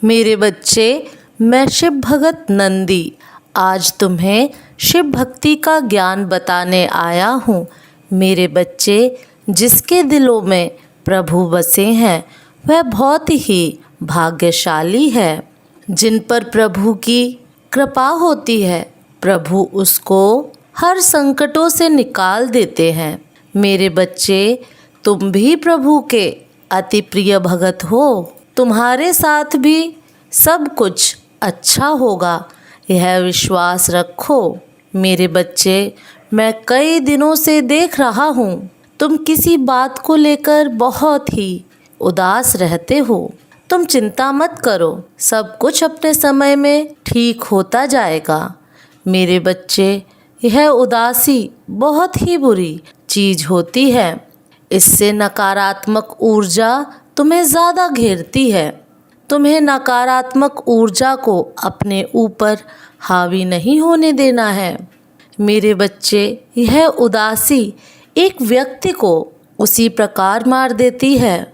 मेरे बच्चे, मैं शिव भगत नंदी आज तुम्हें शिव भक्ति का ज्ञान बताने आया हूँ। मेरे बच्चे, जिसके दिलों में प्रभु बसे हैं वह बहुत ही भाग्यशाली है। जिन पर प्रभु की कृपा होती है प्रभु उसको हर संकटों से निकाल देते हैं। मेरे बच्चे, तुम भी प्रभु के अति प्रिय भगत हो। तुम्हारे साथ भी सब कुछ अच्छा होगा, यह विश्वास रखो। मेरे बच्चे, मैं कई दिनों से देख रहा हूँ तुम किसी बात को लेकर बहुत ही उदास रहते हो। तुम चिंता मत करो, सब कुछ अपने समय में ठीक होता जाएगा। मेरे बच्चे, यह उदासी बहुत ही बुरी चीज़ होती है। इससे नकारात्मक ऊर्जा तुम्हें ज़्यादा घेरती है। तुम्हें नकारात्मक ऊर्जा को अपने ऊपर हावी नहीं होने देना है। मेरे बच्चे, यह उदासी एक व्यक्ति को उसी प्रकार मार देती है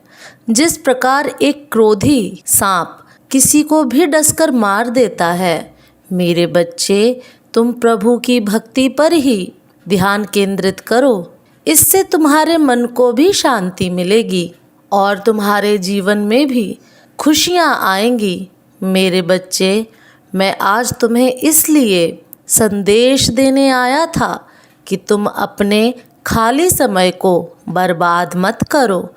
जिस प्रकार एक क्रोधी सांप किसी को भी डसकर मार देता है। मेरे बच्चे, तुम प्रभु की भक्ति पर ही ध्यान केंद्रित करो। इससे तुम्हारे मन को भी शांति मिलेगी और तुम्हारे जीवन में भी खुशियाँ आएंगी। मेरे बच्चे, मैं आज तुम्हें इसलिए संदेश देने आया था कि तुम अपने खाली समय को बर्बाद मत करो।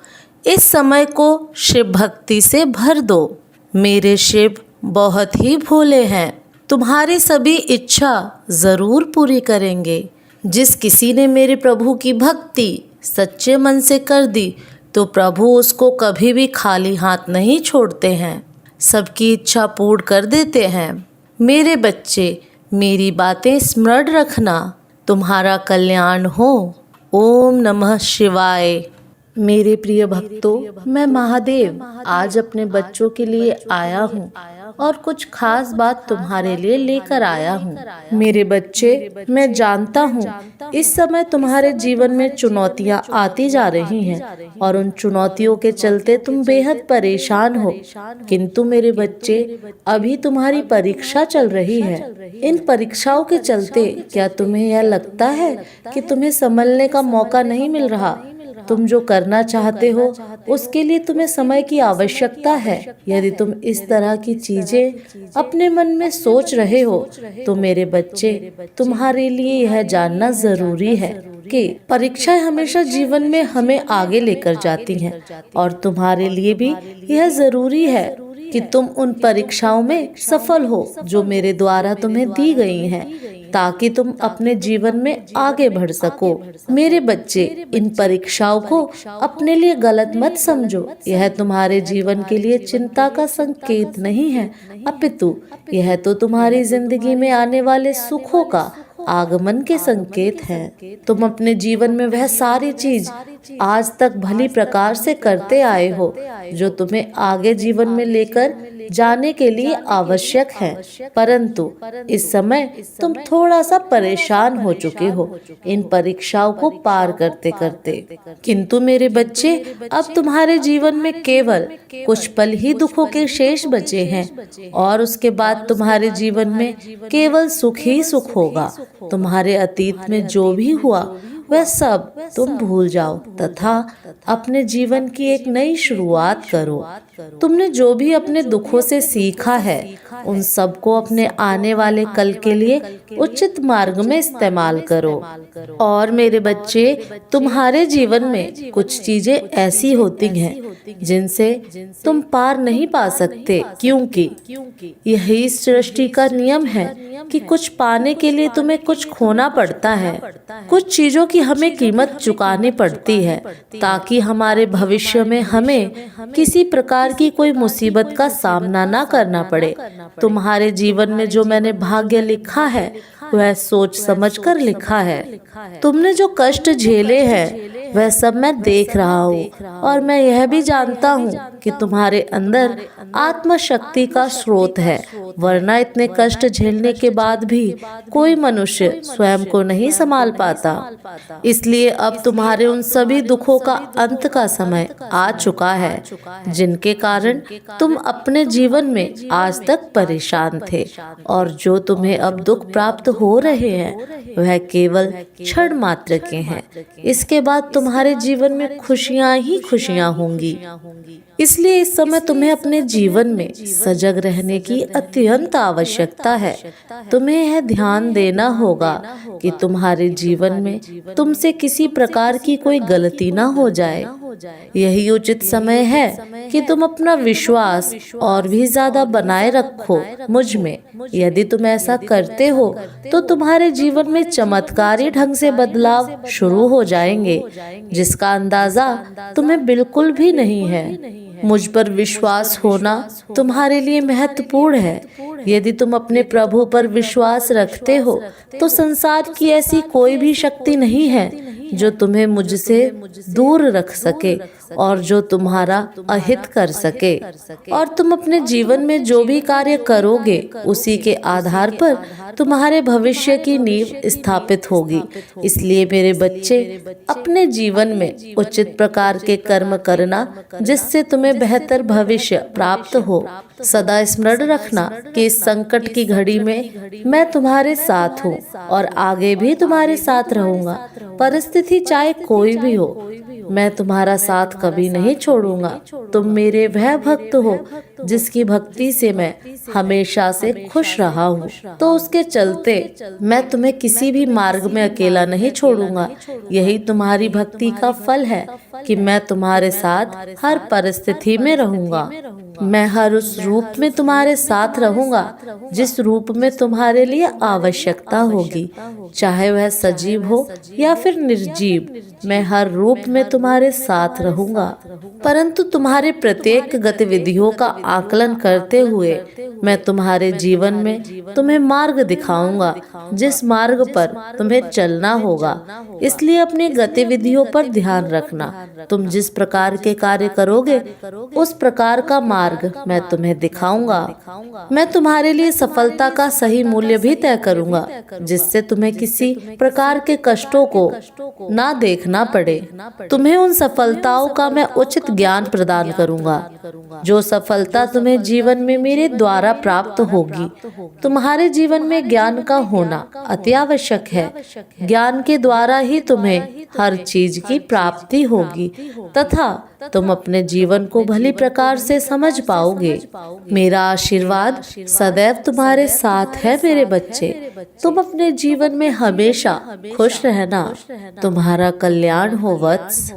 इस समय को शिव भक्ति से भर दो। मेरे शिव बहुत ही भोले हैं, तुम्हारी सभी इच्छा ज़रूर पूरी करेंगे। जिस किसी ने मेरे प्रभु की भक्ति सच्चे मन से कर दी तो प्रभु उसको कभी भी खाली हाथ नहीं छोड़ते हैं, सबकी इच्छा पूर्ण कर देते हैं। मेरे बच्चे, मेरी बातें स्मरण रखना, तुम्हारा कल्याण हो। ओम नमः शिवाय। मेरे प्रिय भक्तों, मैं महादेव आज अपने बच्चों के लिए आया हूँ और कुछ खास बात तुम्हारे लिए लेकर आया हूँ। मेरे बच्चे, मैं जानता हूँ इस समय तुम्हारे जीवन में चुनौतियाँ आती जा रही हैं और उन चुनौतियों के चलते तुम बेहद परेशान हो। किंतु मेरे बच्चे, अभी तुम्हारी परीक्षा चल रही है। इन परीक्षाओं के चलते क्या तुम्हें यह लगता है कि तुम्हें संभलने का मौका नहीं मिल रहा? तुम जो करना चाहते हो उसके लिए तुम्हें समय की आवश्यकता है। यदि तुम इस तरह की चीजें अपने मन में सोच रहे हो तो मेरे बच्चे, तुम्हारे लिए यह जानना जरूरी है कि परीक्षाएं हमेशा जीवन में हमें आगे लेकर जाती हैं और तुम्हारे लिए भी यह जरूरी है कि तुम उन परीक्षाओं में सफल हो जो मेरे द्वारा तुम्हें दी गई हैं, ताकि तुम अपने जीवन में आगे बढ़ सको। मेरे बच्चे, इन परीक्षाओं को अपने लिए गलत मत समझो। यह तुम्हारे जीवन के लिए चिंता का संकेत नहीं है, अपितु यह तो तुम्हारी जिंदगी में आने वाले सुखों का आगमन के संकेत हैं। तुम अपने जीवन में वह सारी चीज आज तक भली प्रकार से करते आए हो जो तुम्हें आगे जीवन में लेकर जाने के लिए आवश्यक है, परंतु इस समय तुम थोड़ा सा परेशान हो चुके हो इन परीक्षाओं को पार करते करते। किंतु मेरे बच्चे, अब तुम्हारे जीवन में केवल कुछ पल ही दुखों के शेष बचे हैं और उसके बाद तुम्हारे जीवन में केवल सुख ही सुख होगा। तुम्हारे अतीत में जो भी हुआ वह सब तुम भूल जाओ तथा अपने जीवन की एक नई शुरुआत करो। तुमने जो भी अपने दुखों से सीखा है उन सबको अपने आने वाले कल के लिए उचित मार्ग में इस्तेमाल करो। और मेरे बच्चे, तुम्हारे जीवन में कुछ चीजें ऐसी होती हैं जिनसे तुम पार नहीं पा सकते, क्योंकि यही सृष्टि का नियम है कि कुछ पाने के लिए तुम्हें कुछ खोना पड़ता है। कुछ चीजों की हमें कीमत चुकानी पड़ती है ताकि हमारे भविष्य में हमें किसी प्रकार की कोई मुसीबत का सामना ना करना पड़े। तुम्हारे जीवन में जो मैंने भाग्य लिखा है वह सोच समझकर लिखा है। तुमने जो कष्ट झेले हैं वह सब मैं देख रहा हूँ और मैं यह भी जानता हूँ कि तुम्हारे अंदर आत्मशक्ति का स्रोत है, वरना इतने कष्ट झेलने के बाद भी कोई मनुष्य स्वयं को नहीं संभाल पाता। इसलिए अब तुम्हारे उन सभी दुखों का अंत का समय आ चुका है जिनके कारण तुम अपने जीवन में आज तक परेशान थे, और जो तुम्हें अब दुख प्राप्त हो रहे हैं वह केवल क्षण मात्र के हैं। इसके बाद तुम्हारे जीवन में खुशियां ही खुशियां होंगी। इसलिए इस समय तुम्हें अपने जीवन में सजग रहने की अत्यंत आवश्यकता है। तुम्हें यह ध्यान देना होगा कि तुम्हारे जीवन में तुमसे किसी प्रकार की कोई गलती ना हो जाए। यही उचित समय है कि तुम अपना विश्वास और भी ज्यादा बनाए रखो मुझ में। यदि तुम ऐसा करते हो तो तुम्हारे जीवन में चमत्कारी ढंग से बदलाव शुरू हो जाएंगे, जिसका अंदाजा तुम्हें बिल्कुल भी नहीं है। मुझ पर विश्वास होना तुम्हारे लिए महत्वपूर्ण है। यदि तुम अपने प्रभु पर विश्वास रखते हो तो संसार की ऐसी कोई भी शक्ति नहीं है जो तुम्हें मुझसे दूर रख सके और जो तुम्हारा अहित कर सके। और तुम अपने जीवन में जो भी कार्य करोगे उसी के आधार पर तुम्हारे भविष्य की नींव स्थापित होगी। इसलिए मेरे बच्चे, अपने जीवन में उचित प्रकार के कर्म करना जिससे तुम्हें बेहतर भविष्य प्राप्त हो। सदा स्मरण रखना कि इस संकट की घड़ी में मैं तुम्हारे साथ हूँ और आगे भी तुम्हारे साथ रहूंगा। परिस्थिति चाहे कोई भी हो, मैं तुम्हारा साथ कभी नहीं छोड़ूंगा। तुम मेरे वह भक्त हो जिसकी भक्ति से मैं हमेशा से खुश रहा हूँ, तो उसके चलते मैं तुम्हें किसी भी मार्ग में अकेला नहीं छोड़ूंगा। यही तुम्हारी भक्ति का फल है कि मैं तुम्हारे साथ हर परिस्थिति में रहूंगा। मैं हर उस रूप में तुम्हारे साथ रहूंगा जिस रूप में तुम्हारे लिए आवश्यकता होगी, चाहे वह सजीव हो या फिर निर्जीव। मैं हर रूप में तुम्हारे साथ रहूंगा, परंतु तुम्हारे प्रत्येक गतिविधियों का आकलन करते हुए मैं तुम्हारे जीवन में तुम्हें मार्ग दिखाऊंगा जिस मार्ग पर तुम्हें चलना होगा। इसलिए अपनी गतिविधियों पर ध्यान रखना। तुम जिस प्रकार के कार्य करोगे उस प्रकार का मार्ग मैं तुम्हें दिखाऊंगा। मैं तुम्हारे लिए सफलता का सही मूल्य भी तय करूंगा जिससे तुम्हें किसी प्रकार के कष्टों को ना देखना पड़े। तुम्हें उन सफलताओं का मैं उचित ज्ञान प्रदान करूंगा। जो सफलता तुम्हें जीवन में मेरे द्वारा प्राप्त होगी, तुम्हारे जीवन में ज्ञान का होना अति आवश्यक है। ज्ञान के द्वारा ही तुम्हें हर चीज की प्राप्ति होगी तथा तुम अपने जीवन को भली प्रकार से समझ पाओगे। मेरा आशीर्वाद सदैव तुम्हारे साथ है मेरे बच्चे। तुम अपने जीवन में हमेशा खुश रहना। तुम्हारा कल्याण हो वत्स।